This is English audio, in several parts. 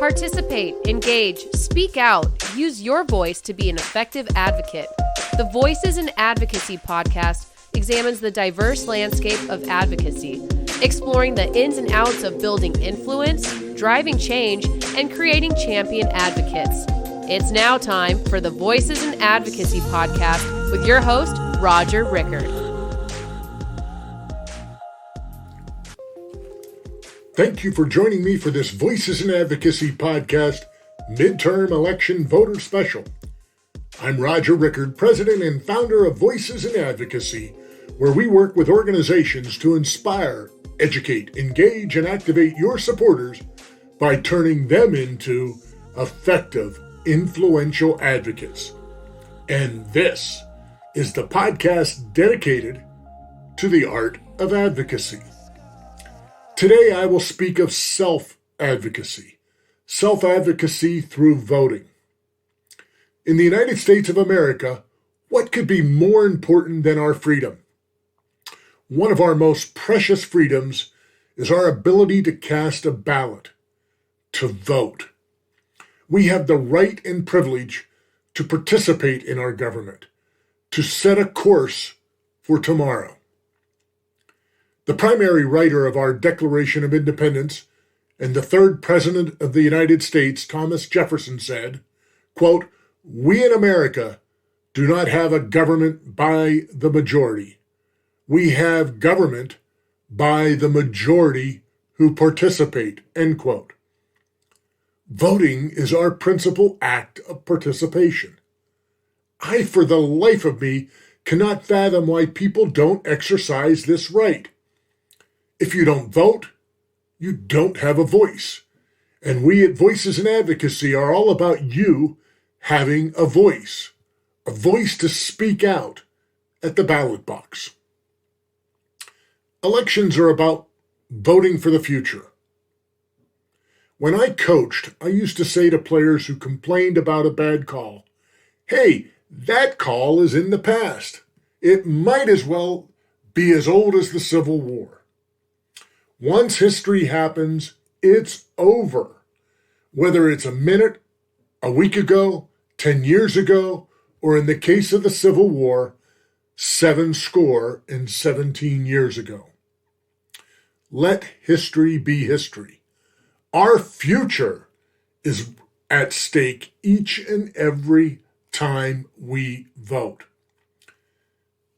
Participate, engage, speak out, use your voice to be an effective advocate. The Voices in Advocacy podcast examines the diverse landscape of advocacy, exploring the ins and outs of building influence, driving change, and creating champion advocates. It's now time for the Voices in Advocacy podcast with your host, Roger Rickard. Thank you for joining me for this Voices in Advocacy podcast midterm election voter special. I'm Roger Rickard, president and founder of Voices in Advocacy, where we work with organizations to inspire, educate, engage, and activate your supporters by turning them into effective, influential advocates. And this is the podcast dedicated to the art of advocacy. Today, I will speak of self-advocacy through voting. In the United States of America, what could be more important than our freedom? One of our most precious freedoms is our ability to cast a ballot, to vote. We have the right and privilege to participate in our government, to set a course for tomorrow. The primary writer of our Declaration of Independence and the third President of the United States, Thomas Jefferson, said, quote, "We in America do not have a government by the majority. We have government by the majority who participate," end quote. Voting is our principal act of participation. I, for the life of me, cannot fathom why people don't exercise this right. If you don't vote, you don't have a voice. And we at Voices in Advocacy are all about you having a voice to speak out at the ballot box. Elections are about voting for the future. When I coached, I used to say to players who complained about a bad call, "Hey, that call is in the past. It might as well be as old as the Civil War. Once history happens, it's over. Whether it's a minute, a week ago, 10 years ago, or in the case of the Civil War, 17 years ago. Let history be history. Our future is at stake each and every time we vote.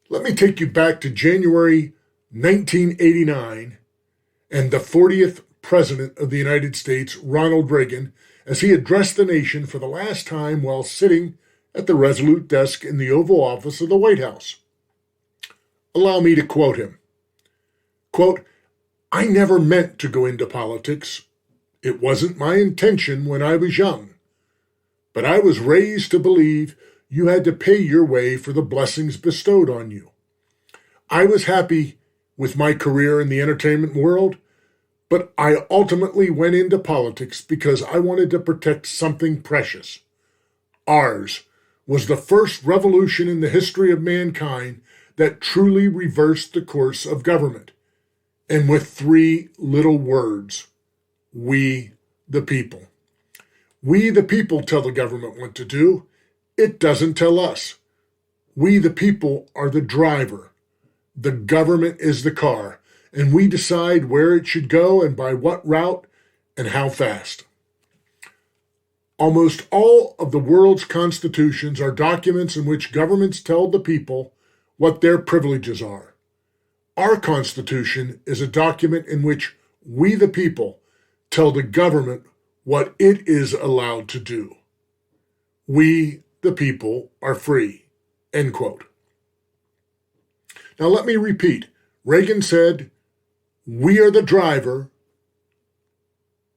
Let me take you back to January 1989 and the 40th President of the United States, Ronald Reagan, as he addressed the nation for the last time while sitting at the resolute desk in the Oval Office of the White House. Allow me to quote him. Quote, "I never meant to go into politics. It wasn't my intention when I was young. But I was raised to believe you had to pay your way for the blessings bestowed on you. I was happy with my career in the entertainment world, but I ultimately went into politics because I wanted to protect something precious. Ours was the first revolution in the history of mankind that truly reversed the course of government. And with 3 little words, we the people. We the people tell the government what to do. It doesn't tell us. We the people are the driver. The government is the car, and we decide where it should go and by what route and how fast." Almost all of the world's constitutions are documents in which governments tell the people what their privileges are. Our Constitution is a document in which we the people tell the government what it is allowed to do. We the people are free, end quote. Now let me repeat. Reagan said, "We are the driver.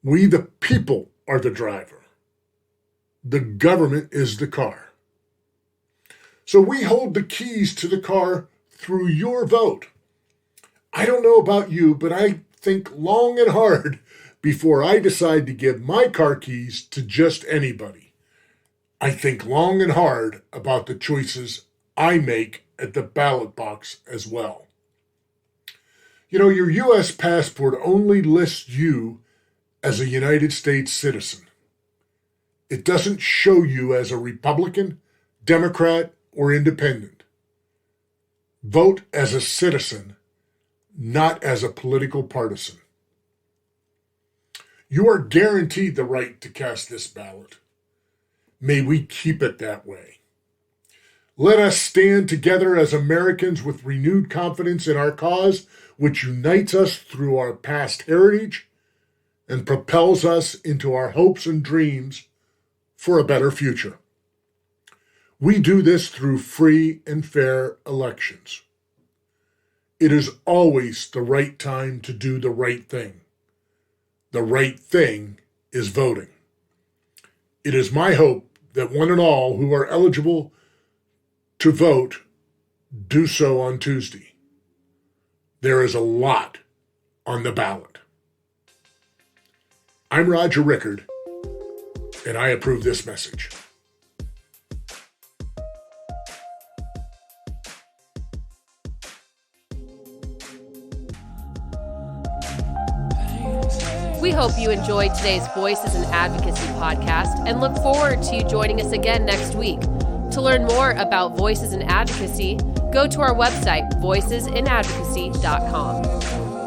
We the people are the driver. The government is the car." So we hold the keys to the car through your vote. I don't know about you, but I think long and hard before I decide to give my car keys to just anybody. I think long and hard about the choices I make at the ballot box as well. You know, your U.S. passport only lists you as a United States citizen. It doesn't show you as a Republican, Democrat, or Independent. Vote as a citizen, not as a political partisan. You are guaranteed the right to cast this ballot. May we keep it that way. Let us stand together as Americans with renewed confidence in our cause, which unites us through our past heritage and propels us into our hopes and dreams for a better future. We do this through free and fair elections. It is always the right time to do the right thing. The right thing is voting. It is my hope that one and all who are eligible to vote do so on Tuesday. There is a lot on the ballot. I'm Roger Rickard, and I approve this message. We hope you enjoyed today's Voices in Advocacy podcast and look forward to you joining us again next week. To learn more about Voices in Advocacy, go to our website, voicesinadvocacy.com.